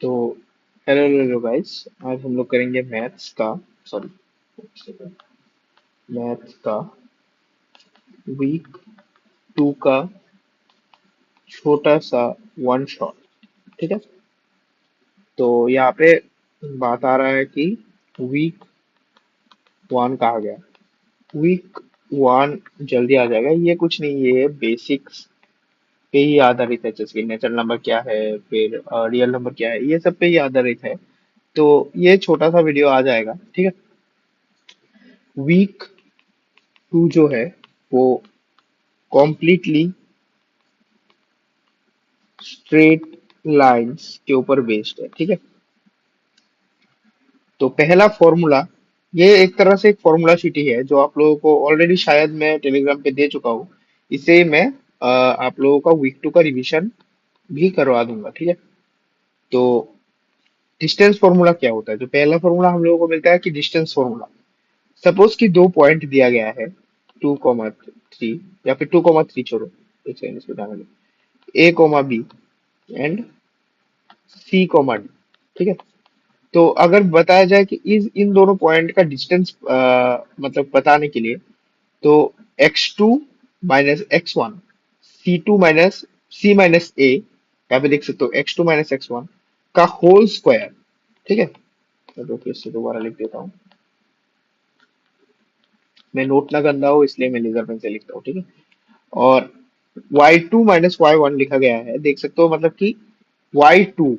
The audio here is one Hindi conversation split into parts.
तो हेलो हेलो गाइस। आज हम लोग करेंगे मैथ्स का, सॉरी, मैथ्स का वीक 2 का छोटा सा वन शॉट। ठीक है। तो यहाँ पे बात आ रहा है कि वीक 1 कहा गया। वीक 1 जल्दी आ जाएगा, ये कुछ नहीं, ये बेसिक्स पे ही आधारित है, जैसे कि नेचुरल नंबर क्या है, फिर रियल नंबर क्या है, ये सब पे ही आधारित है। तो ये छोटा सा वीडियो आ जाएगा। ठीक है। वीक 2 जो है वो कॉम्प्लीटली स्ट्रेट लाइंस के ऊपर बेस्ड है। ठीक है। तो पहला फॉर्मूला, ये एक तरह से एक फॉर्मूला शीट ही है जो आप लोगों को ऑलरेडी शायद मैं टेलीग्राम पे दे चुका हूँ। इसे मैं आप लोगों का वीक 2 का रिवीजन भी करवा दूंगा। ठीक है। तो डिस्टेंस फॉर्मूला क्या होता है? जो पहला फॉर्मूला हम लोगों को मिलता है कि डिस्टेंस फॉर्मूला। सपोज कि दो पॉइंट दिया गया है, 2,3, या फिर 2,3 छोड़ो, एक सेकंड इसको ध्यान में, A, B and C, D। ठीक है। तो अगर बताया जाए कि इस इन दोनों पॉइंट का डिस्टेंस मतलब बताने के लिए, तो x2 - x1, C2 - C - A, यहाँ पे देख सकते हो x2 - x1 का होल स्क्वायर। ठीक है। चलो फिर से दोबारा लिख देता हूँ, मैं नोट ना गंदा हो इसलिए मैं लेजर पेन से लिखता हूँ। ठीक है। और y2 - y1 लिखा गया है, देख सकते हो, मतलब कि y2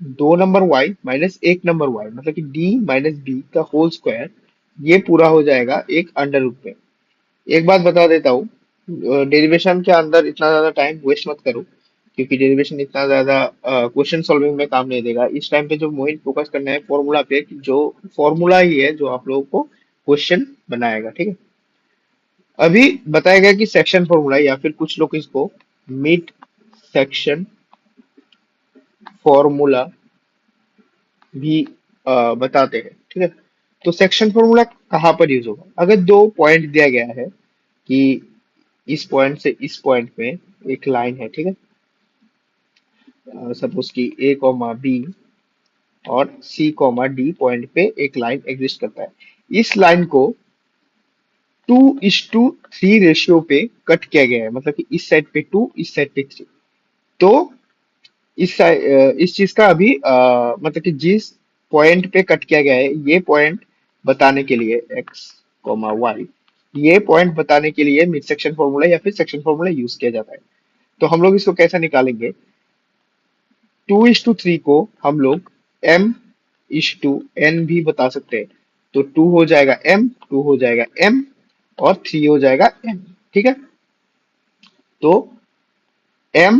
दो नंबर y माइनस एक नंबर y, मतलब कि d - b का होल स्क्वायर, ये पूरा हो जाएगा एक अंडर रूट में। एक बात बता देता हूँ, डेरिवेशन के अंदर इतना ज्यादा टाइम वेस्ट मत करो, क्योंकि डेरिवेशन इतना ज्यादा क्वेश्चन सॉल्विंग में काम नहीं देगा। इस टाइम पे जो मोहित फोकस करना है फॉर्मूला पे, कि जो फॉर्मूला ही है जो आप लोगों को क्वेश्चन बनाएगा। ठीक है। अभी बताया गया कि सेक्शन फॉर्मूला, या फिर कुछ लोग इसको मिड सेक्शन फॉर्मूला भी बताते हैं। ठीक है। तो सेक्शन फॉर्मूला कहाँ पर यूज होगा? अगर दो पॉइंट दिया गया है कि इस पॉइंट से इस पॉइंट में एक लाइन है। ठीक है। सपोज कि A, B और C, D पॉइंट पे एक लाइन एग्जिस्ट करता है। इस लाइन को 2:3 रेशियो पे कट किया गया है, मतलब कि इस साइड पे 2, इस साइड पे 3। तो इस चीज का अभी मतलब कि जिस पॉइंट पे कट किया गया है, ये पॉइंट बताने के लिए x, y, ये पॉइंट बताने के लिए मिड सेक्शन फॉर्मूला या फिर सेक्शन फॉर्मूला यूज किया जाता है। तो हम लोग इसको कैसे निकालेंगे? 2:3 को हम लोग m/n भी बता सकते हैं। तो 2 हो जाएगा m, 2 हो जाएगा m, और 3 हो जाएगा n। ठीक है। तो m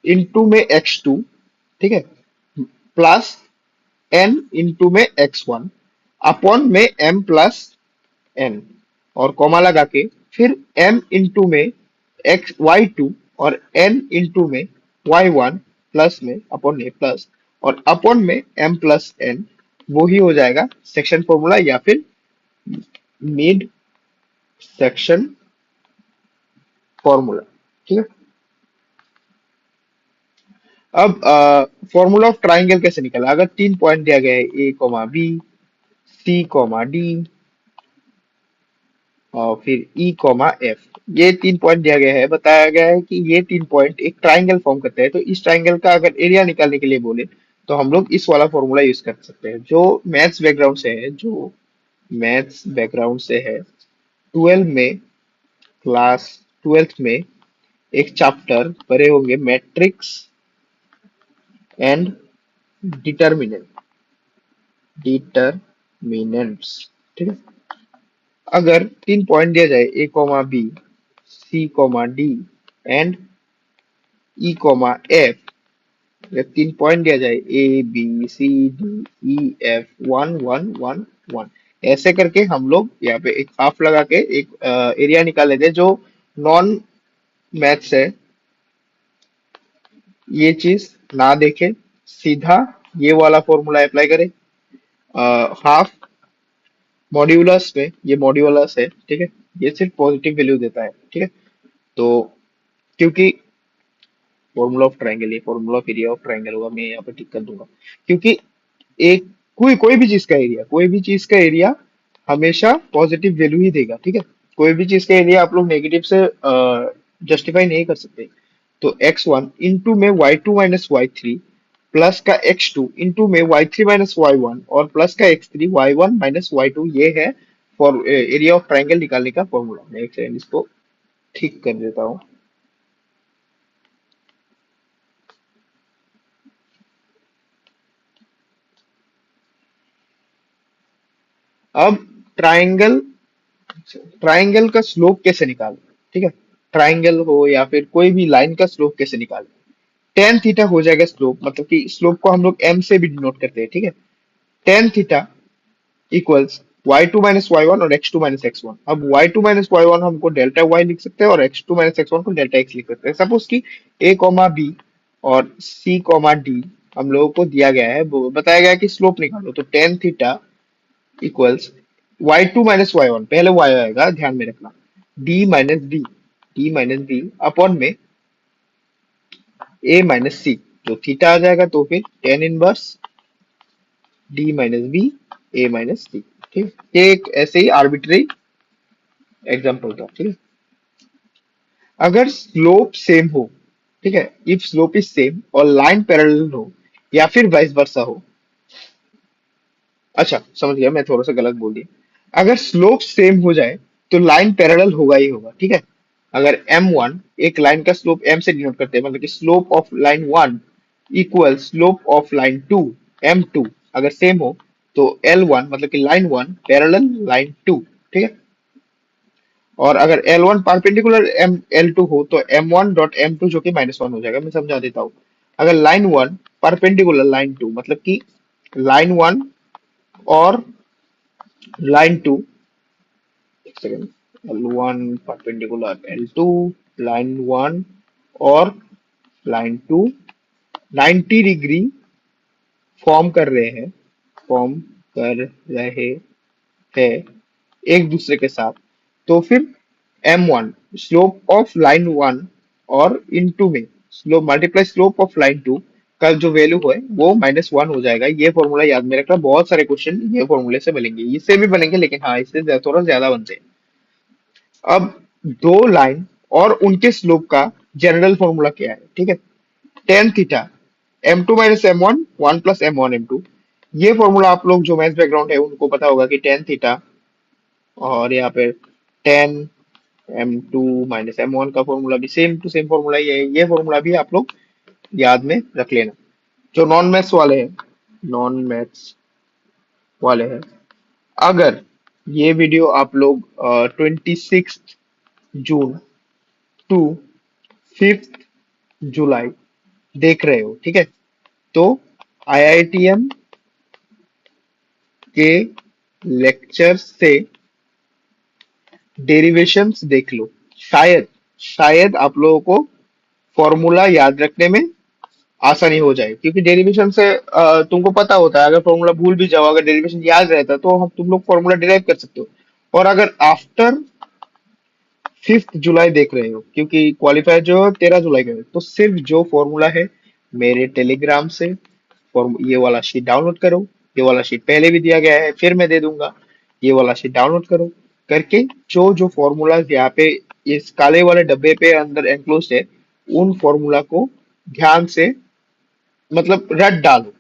इंटू में x2, ठीक है, प्लस n इंटू में x1 अपॉन में m प्लस n, और कॉमा लगा के फिर m इंटू में y2 और n इंटू में y1 प्लस में अपॉन में प्लस, और अपॉन में m प्लस n। वो ही हो जाएगा सेक्शन फॉर्मूला या फिर मिड सेक्शन फॉर्मूला। ठीक है। अब फॉर्मूला ऑफ ट्राइंगल कैसे निकाला? अगर तीन पॉइंट दिया गया है, A, B, C, D और फिर E, F, ये तीन पॉइंट दिया गया है। बताया गया है कि ये तीन पॉइंट एक ट्राइंगल फॉर्म करते हैं। तो इस ट्राइंगल का अगर एरिया निकालने के लिए बोले, तो हम लोग इस वाला फॉर्मूला यूज कर सकते हैं। जो मैथ्स बैकग्राउंड से है, जो मैथ्स बैकग्राउंड से है, 12 में, क्लास 12th में एक चैप्टर पढ़े होंगे, मैट्रिक्स एंड डिटर्मिनेंट डिटर्मिनेंट्स। ठीक है। अगर तीन पॉइंट दिया जाए, A, B, C, D and E, F, अगर तीन पॉइंट दिया जाए, A, B, C, D, E, F, 1 1 1 1, ऐसे करके हम लोग यहाँ पे एक हाफ लगा के एक एरिया निकाल लेते हैं। जो नॉन मैथ्स है, ये चीज ना देखे, सीधा ये वाला फॉर्मूला अप्लाई करें। हाफ मॉड्यूलस में, ये मॉड्यूलस है। ठीक है। ये सिर्फ पॉजिटिव वैल्यू देता है। ठीक है। तो क्योंकि फॉर्मूला ऑफ ट्राइंगल, ये formula of area of triangle होगा, मैं यहाँ पे टिक कर दूंगा। क्योंकि एक कोई कोई भी चीज का एरिया, कोई भी चीज का एरिया हमेशा पॉजिटिव वैल्यू ही देगा, ठीक है। कोई भी चीज का एरिया आप लोग नेगेटिव से जस्टिफाई नहीं कर सकते। तो x1 इंटू में y2 - y3 प्लस का x2 इंटू में y3 - y1 और प्लस का x3 y1 - y2, ये है फॉर एरिया ऑफ ट्राइंगल निकालने का फॉर्मूला। मैं एक सेकंड इसको ठीक कर देता हूँ। अब ट्राइंगल ट्राइंगल का स्लोप कैसे निकालें, ठीक है। ट्राइंगल हो या फिर कोई भी लाइन का स्लोप कैसे निकालें। टेन थीटा हो जाएगा स्लोप, मतलब कि स्लोप को हम लोग एम से भी डिनोट करते हैं, ठीक है। Tan theta equals y2 - y1 और x2 - x1। अब y2 - y1 हमको डेल्टा y लिख सकते हैं और x2 - x1 को डेल्टा x लिख सकते हैं। सपोज कि a कॉमा b और c कॉमा d हम लोगों को दिया गया है, वो बताया गया है कि स्लोप निकालो। तो tan theta equals y2 - y1, पहले y आएगा, ध्यान में रखना, d - d अपॉन में a माइनस सी, जो थीटा आ जाएगा। तो फिर tan inverse d - b a - c, ठीक है। ये एक ऐसे ही आर्बिट्री एग्जाम्पल था, ठीक है। अगर स्लोप सेम हो, ठीक है, इफ स्लोप इज सेम और लाइन पैरेलल हो या फिर वाइस वर्सा हो। अच्छा समझ गया, मैं थोड़ा सा गलत बोल दिया। अगर स्लोप सेम हो जाए तो लाइन पैरेलल होगा ही होगा, ठीक है। अगर m1, एक लाइन का स्लोप m से डिनोट करते हैं, मतलब कि slope of line 1 equal slope of line 2 m2, अगर सेम हो तो L1 मतलब कि लाइन 1 पैरेलल लाइन 2, ठीक है। और अगर L1 परपेंडिकुलर L2 हो तो M1 डॉट M2 जो कि -1 हो जाएगा। मैं समझा देता हूँ। अगर लाइन 1 परपेंडिकुलर लाइन 2, मतलब कि लाइन 1 और लाइन 2, एक second, L1 perpendicular L2, line 1 और लाइन 2 90 डिग्री फॉर्म कर रहे हैं, फॉर्म कर रहे हैं एक दूसरे के साथ। तो फिर M1 स्लोप ऑफ लाइन 1 और इनटू में slope multiply slope of line 2 का जो वैल्यू है वो -1 हो जाएगा। ये फॉर्मूला याद में रखना, बहुत सारे क्वेश्चन ये फॉर्मूले से मिलेंगे, इससे भी बनेंगे लेकिन हाँ इससे थोड़ा ज्यादा बनते हैं। अब दो लाइन और उनके स्लोप का जनरल फॉर्मूला क्या है, ठीक है। Tan theta m2 - m1 1 plus m1 m2। ये फॉर्मूला आप लोग जो मैथ बैकग्राउंड है उनको पता होगा कि टेन थीटा और यहाँ पे टेन m2 - m1 का फॉर्मूला भी सेम टू सेम फॉर्मूला ही है। ये फॉर्मूला भी आप लोग याद में रख लेना। जो नॉन मैथ्स वाले हैं, अगर ये वीडियो आप लोग 26 जून टू 5 जुलाई देख रहे हो, ठीक है, तो IITM के लेक्चर से डेरिवेशंस देख लो। शायद शायद आप लोगों को फॉर्मूला याद रखने में आसानी हो जाए, क्योंकि डेरिवेशन से तुमको पता होता है। अगर फॉर्मूला भूल भी जाओ, अगर डेरिवेशन याद रहता तो हम तुम लोग फॉर्मूला डिराइव कर सकते हो। और अगर आफ्टर 5 जुलाई देख रहे हो, क्योंकि क्वालिफायर जो 13 जुलाई का है, तो सिर्फ जो फॉर्मूला है मेरे टेलीग्राम से ये वाला शीट डाउनलोड करो। ये वाला शीट पहले भी दिया गया है, फिर मैं दे दूंगा। ये वाला शीट डाउनलोड करो करके जो जो फॉर्मूलाज यहाँ पे इस काले वाले डब्बे पे अंदर एनक्लोज है, उन फॉर्मूला को ध्यान से मतलब रट डालो।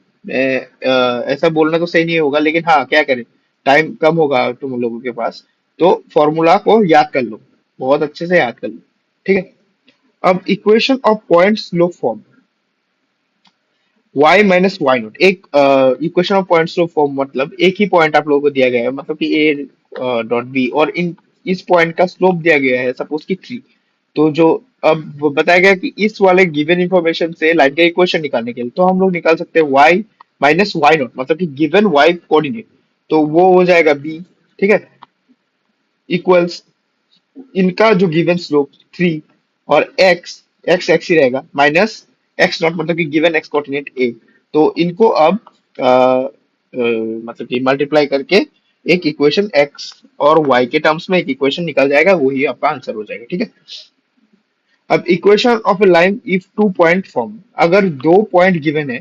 ऐसा बोलना तो सही नहीं होगा, लेकिन हाँ क्या करें, टाइम कम होगा तुम लोगों के पास, तो फॉर्मूला को याद कर लो, बहुत अच्छे से याद कर लो, ठीक है। अब equation of point slope form y - y0, एक equation of point slope form, मतलब एक ही पॉइंट आप लोगों को दिया गया है, मतलब कि a डॉट b और इन इस पॉइंट का स्लोप दिया गया है सपोज कि 3। तो जो अब वो बताया गया कि इस वाले गिवन इंफॉर्मेशन से लाइन का इक्वेशन निकालने के लिए तो हम लोग निकाल सकते हैं y - y0, मतलब कि गिवन y कोऑर्डिनेट, तो वो हो जाएगा b, ठीक है, इक्वल्स इनका जो गिवन स्लोप 3 और एक्स एक्स ही रहेगा माइनस x0, मतलब कि गिवन x कोऑर्डिनेट a। तो इनको अब मतलब कि मल्टीप्लाई करके एक इक्वेशन x और y के टर्म्स में एक इक्वेशन निकल जाएगा, वही आपका आंसर हो जाएगा, ठीक है। अब equation of A line if 2 point form, अगर 2 पॉइंट गिवन है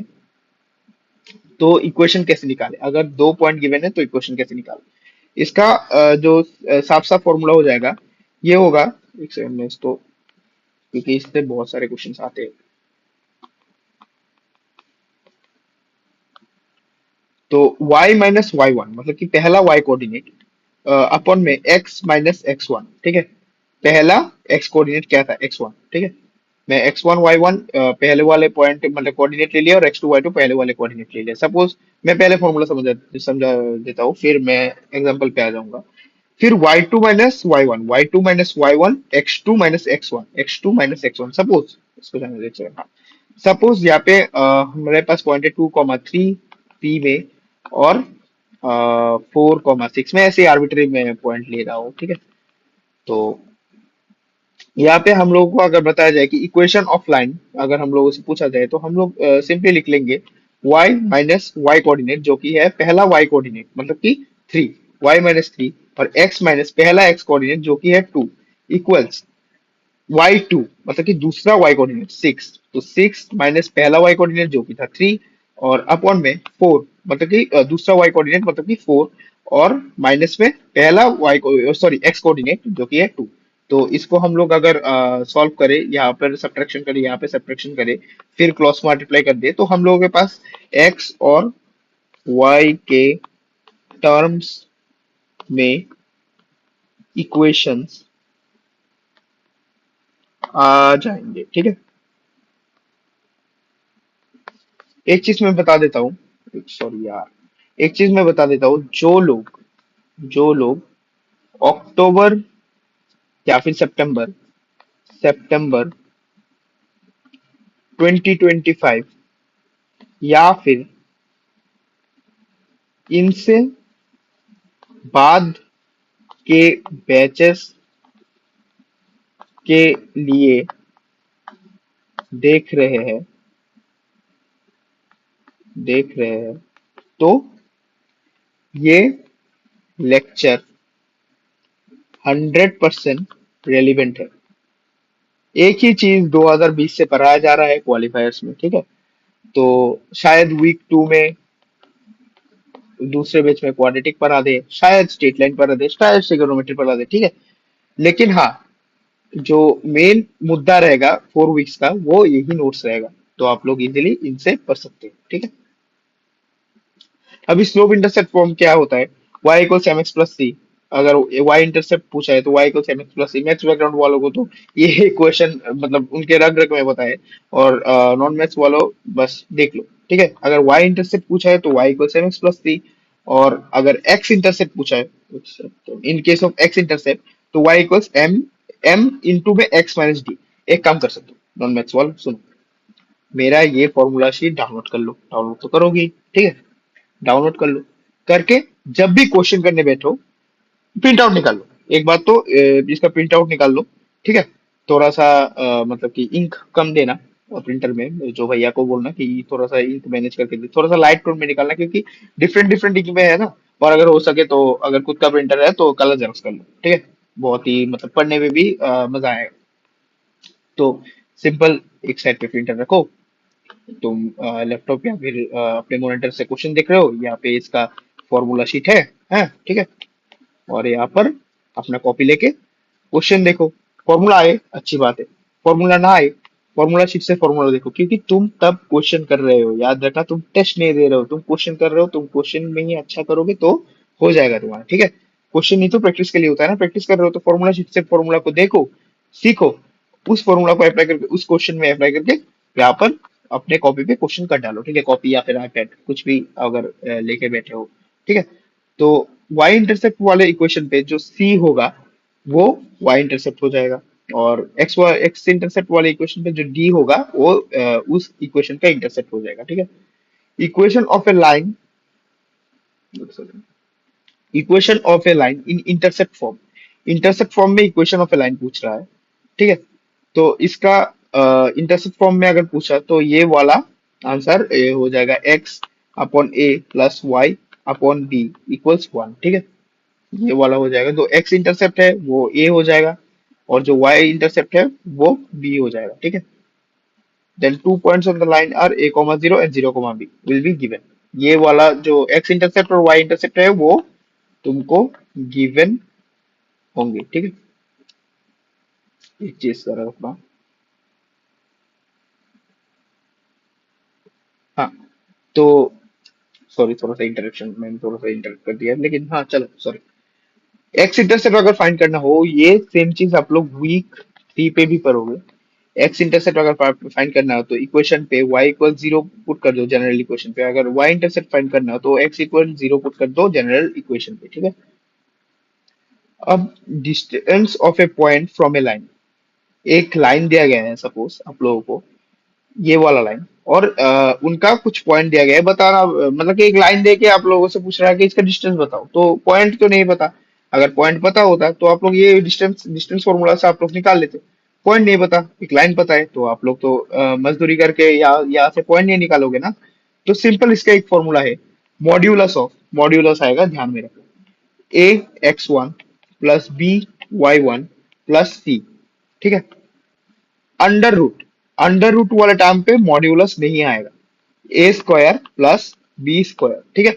तो इक्वेशन कैसे निकाले, अगर 2 पॉइंट गिवन है तो इक्वेशन कैसे निकाले। इसका जो साफ साफ फॉर्मूला हो जाएगा, ये होगा, एक सेकंड में इसको, क्योंकि इससे बहुत सारे क्वेश्चंस आते हैं। तो y माइनस वाई वन मतलब कि पहला y कोऑर्डिनेट अपॉन में x माइनस एक्स वन, ठीक है। पहला x कोऑर्डिनेट क्या था, x वन, ठीक है। मैं x1 y1 पहले वाले पॉइंट मतलब कोऑर्डिनेट ले लिया, और x2 y2 पहले वाले कोऑर्डिनेट ले लिया। सपोज मैं पहले फॉर्मूला समझा देता हूँ, फिर मैं एग्जांपल पे आ जाऊंगा। फिर y2 minus y1 x2 minus x1 suppose, इसको जाने देते हैं। सपोज यहाँ पे हमारे पास पॉइंट है 2,3 पी में, और 4,6 में, ऐसे आर्बिट्री में पॉइंट ले रहा हूँ, ठीक है। तो यहाँ पे हम लोगों को अगर बताया जाए कि इक्वेशन ऑफ लाइन अगर हम लोगों से पूछा जाए, तो हम लोग सिंपली लिख लेंगे y माइनस वाई कोऑर्डिनेट, जो कि है पहला y कोऑर्डिनेट मतलब कि 3, y माइनस 3, और x माइनस पहला x कोऑर्डिनेट जो कि है 2, इक्वल्स y2 मतलब कि दूसरा y कोऑर्डिनेट 6, तो 6 माइनस पहला y कोऑर्डिनेट जो कि था 3, और अपॉन में 4 मतलब कि दूसरा y कोऑर्डिनेट मतलब कि 4, और माइनस में पहला y को सॉरी x कोऑर्डिनेट जो कि है 2। तो इसको हम लोग अगर सॉल्व करें, यहाँ पर सब्ट्रैक्शन करें, यहाँ पे सब्ट्रैक्शन करें, फिर क्रॉस मल्टीप्लाई कर दे, तो हम लोगों के पास x और y के टर्म्स में इक्वेशंस आ जाएंगे, ठीक है। एक चीज मैं बता देता हूँ, सॉरी यार, एक चीज मैं बता देता हूँ, जो लोग अक्टूबर या फिर सितंबर सितंबर 2025 या फिर इनसे बाद के बैचेस के लिए देख रहे हैं तो ये लेक्चर 100% रेलिवेंट है। एक ही चीज 2020 से पढ़ाया जा रहा है क्वालिफायर्स में, ठीक है। तो शायद वीक 2 में दूसरे बैच में क्वाड्रेटिक पढ़ा दे, शायद स्ट्रेट लाइन पढ़ा दे, शायद ट्रिगोनोमेट्री पढ़ा दे, ठीक है। लेकिन हाँ, जो मेन मुद्दा रहेगा 4 वीक्स का, वो यही नोट्स रहेगा। तो आप लोग इजीली इनसे पढ़ सकते हैं, ठीक है। अभी स्लोप इंटरसेप्ट फॉर्म क्या होता है, y equals m x plus c. अगर y इंटरसेप्ट पूछा है तो y equals m x plus c. Maths background वालों को तो ये क्वेश्चन मतलब उनके रग रग में पता है, और नॉन मैथ्स वालों बस देख लो, ठीक है। अगर y इंटरसेप्ट पूछा है तो y equals m x plus c, और अगर x इंटरसेप्ट पूछा है, in case of x intercept, तो y equals m m into में x माइनस डी। एक काम कर सकते हो नॉन मैथ्स वालों, सुनो, मेरा ये फॉर्मूला शीट डाउनलोड कर लो, डाउनलोड तो करोगी, ठीक है। डाउनलोड कर लो, करके जब भी क्वेश्चन करने बैठो प्रिंट आउट निकाल लो। एक बात तो इसका प्रिंट आउट निकाल लो, ठीक है। थोड़ा सा मतलब कि इंक कम देना, प्रिंटर में जो भैया को बोलना कि थोड़ा सा इंक मैनेज करके दे, थोड़ा सा लाइट टोन में निकालना, क्योंकि डिफरेंट डिफरेंट इंक में है ना। और अगर हो सके तो अगर खुद का प्रिंटर है तो कलर जेरॉक्स कर लो, ठीक है। बहुत ही मतलब पढ़ने में भी मजा आएगा। तो सिंपल, एक साइड पे प्रिंटर रखो, तुम लैपटॉप या फिर अपने मॉनिटर से क्वेश्चन देख रहे हो, यहाँ पे इसका फॉर्मूला शीट है, ठीक है। और यहाँ पर अपना कॉपी लेके क्वेश्चन देखो। फॉर्मूला आए अच्छी बात है, फॉर्मूला ना आए, फॉर्मूला शीट से फॉर्मूला देखो, क्योंकि तुम तब क्वेश्चन कर रहे हो, याद रखना, तुम टेस्ट नहीं दे रहे हो, तुम क्वेश्चन कर रहे हो। तुम क्वेश्चन में ही अच्छा करोगे तो हो जाएगा तुम्हारा, ठीक है। क्वेश्चन नहीं तो प्रैक्टिस के लिए होता है ना, प्रैक्टिस कर रहे हो तो फॉर्मूला शीट से फॉर्मूला को देखो, सीखो, उस फॉर्मूला को अप्लाई करके उस क्वेश्चन में अप्लाई करके यहाँ पर अपने कॉपी पे क्वेश्चन कर डालो, ठीक है। कॉपी या फिर आईपैड कुछ भी अगर लेके बैठे हो, ठीक है। तो y इंटरसेप्ट वाले इक्वेशन पे जो c होगा वो y इंटरसेप्ट हो जाएगा, और x इंटरसेप्ट वाले इक्वेशन पे जो d होगा वो उस इक्वेशन का इंटरसेप्ट हो जाएगा, ठीक है। Equation of A line equation of A line in intercept form में इक्वेशन ऑफ ए लाइन पूछ रहा है, ठीक है। तो इसका इंटरसेप्ट फॉर्म में अगर पूछा तो ये वाला आंसर हो जाएगा x upon a plus Y upon b equals 1, ठीक है। ये वाला हो जाएगा, तो x इंटरसेप्ट है वो a हो जाएगा, और जो वाई इंटरसेप्ट है वो बी हो जाएगा, ठीक है। Then 2 points on the line are a, 0 and 0, b will be given. ये वाला जो एक्स इंटरसेप्ट और वाई इंटरसेप्ट है वो तुमको गिवन होंगे, ठीक है। एक चीज कर रखना। हाँ, तो सॉरी, थोड़ा सा इंटरप्शन, मैंने थोड़ा सा इंटरप्ट कर दिया, लेकिन हाँ चलो सॉरी। एक्स इंटरसेप्ट अगर फाइंड करना हो, ये सेम चीज आप लोग वीक 3 पे भी करोगे। एक्स इंटरसेप्ट अगर फाइंड करना हो तो इक्वेशन पे y इक्वल 0 पुट कर दो जनरल इक्वेशन पे। अगर y इंटरसेप्ट फाइंड करना हो तो x इक्वल 0 पुट कर दो जनरल इक्वेशन पे, ठीक है। अब distance of A point from A line, एक लाइन दिया गया है सपोज आप लोगों को, ये वाला लाइन, और उनका कुछ पॉइंट दिया गया है बताना, मतलब कि एक लाइन दे के आप लोगों से पूछ रहा है कि इसका डिस्टेंस बताओ, तो पॉइंट तो नहीं पता। अगर पॉइंट पता होता तो आप लोग ये डिस्टेंस डिस्टेंस फॉर्मूला से आप लोग निकाल लेते। पॉइंट नहीं पता, एक लाइन पता है, तो आप लोग तो मजदूरी करके यहाँ से पॉइंट नहीं निकालोगे ना। तो सिंपल इसका एक फॉर्मूला है, मॉड्यूलस ऑफ, मॉड्यूलस आएगा ध्यान में रखो, a x1 plus b y1 plus c, ठीक है। अंडर रूट, अंडर रूट वाले टाइम पे मॉड्यूलस नहीं आएगा। A square plus b square, ठीक है।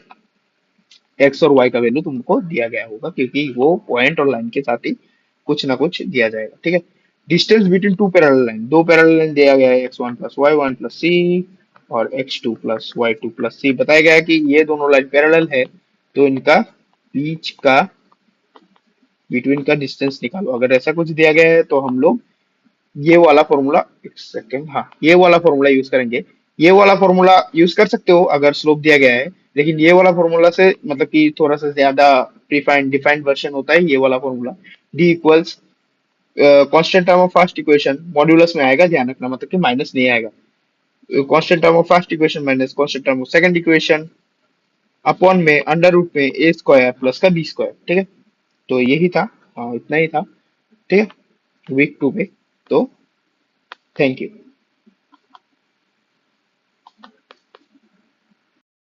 एक्स और वाई का वैल्यू तुमको दिया गया होगा क्योंकि वो पॉइंट और लाइन के साथ ही कुछ ना कुछ दिया जाएगा, ठीक है। Distance between two parallel line, दो पैरेलल लाइन दिया गया है, x1 plus y1 plus c और x2 प्लस y2 प्लस सी। बताया गया है कि ये दोनों लाइन पैरेलल है, तो इनका बीच का, बिटवीन का डिस्टेंस निकालो। अगर ऐसा कुछ दिया गया है तो हम लोग ये वाला फॉर्मूला, एक सेकेंड, हाँ ये वाला फॉर्मूला यूज करेंगे। ये वाला फॉर्मूला यूज कर सकते हो अगर स्लोप दिया गया है, लेकिन ये वाला फॉर्मूला से मतलब कि थोड़ा सा ज्यादा प्रीफाइंड डिफाइंड वर्जन होता है ये वाला formula. D equals constant term of first equation modulus में आएगा, ध्यान रखना, मतलब कि माइनस नहीं आएगा। Constant term of first equation minus constant term of second equation upon में अंडर रूट में ए स्क्वायर प्लस का बी स्क्वायर, ठीक है। तो यही था, इतना ही था, ठीक है, वीक 2 पे। तो थैंक यू।